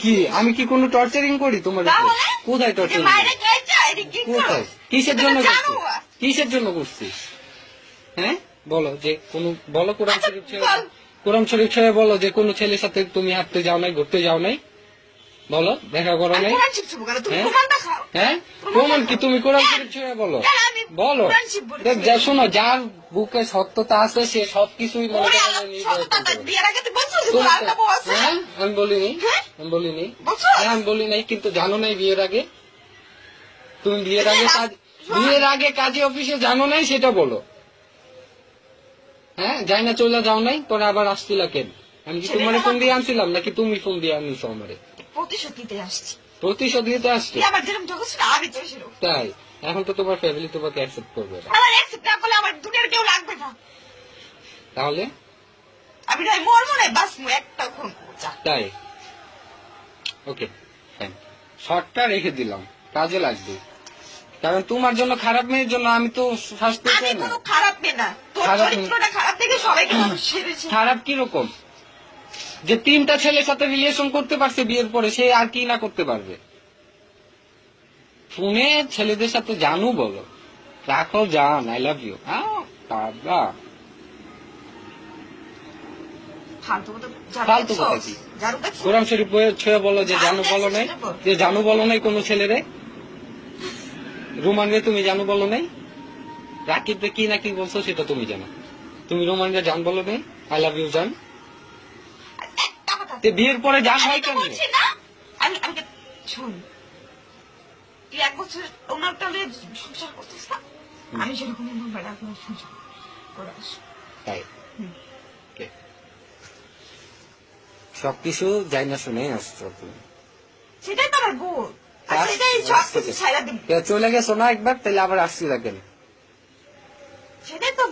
কি আমি কি কোনো টর্চারিং করি তোমার? কোথায় টর্চারিং? কোথায়? কিসের জন্য করছি? কিসের জন্য করছি? হ্যাঁ বলো যে কোন বলো কোরআন শরীফ ছেড়ে বলো যে কোন ছেলের সাথে তুমি হাঁটতে যাও নাই, ঘুরতে যাও নাই, বলো দেখা করো নাই। হ্যাঁ প্রমাণ কি? তুমি কোরআন শরীফ ছেড়ে বলো, বলো। দেখ যা শোনো, যার বুকে সত্যতা আছে সে সবকিছুই মনে করে। আমি বলিনি, আমি বলিনি, আমি বলি নাই, কিন্তু জানো নাই বিয়ের আগে? তুমি বিয়ের আগে কাজী অফিসে জানো নাই সেটা বলো। হ্যাঁ যাই না চলে যাও নাই, পরে আবার আসছিলা কেন? আমি কি তোমার ফোন দিয়ে আনছিলাম নাকি তুমি ফোন দিয়ে আনিস? আমারে প্রতিশোধ দিতে আসছি। তাই এখন তো তোমার ফ্যামিলি তোমাকে অ্যাকসেপ্ট করবে না। আমার দুনিয়ার কেউ লাগবে না। তাহলে আমি নাই মরবো না, বাস একটা ফোন। তাই ওকে ফাইন, শর্টটা রেখে দিলাম, কাজে লাগবে। কারণ তোমার জন্য, খারাপ মেয়ের জন্য আমি তো শাস্তি চাই না। খারাপ মেয়ে না, খারাপ থেকে সবাইকে খারাপ কিরকম? যে 3টা ছেলের সাথে রিলেশন করতে পারছে বিয়ের পরে, সে আর কি না করতে পারবে? ফোনে ছেলেদের সাথে জানু বলো, রাখো জান, আই লাভ ইউ। ফালতু কথা কি? কোরআন শরীফ ছুঁয়ে বলো যে জানু বলো নাই, যে জানু বলো নাই কোন ছেলেরে। রোমান রে তুমি জানু বলো নাই, রাকিব কি না কি বলছো সেটা তুমি জানো। তুমি রোমান রে জান বলো নাই, আই লাভ ইউ জান। বিয়ের পরে জান হয় কেন? এক বছর ওনার টালে সংসার করতেছ না, আমি সেরকম সংসার তাই সবকিছু যাই না শুনে আসছো তুমি। সেটাই তো আমার ভুল। চলে গেছো না একবার, তাহলে আবার আসছি কেন? সেটাই তো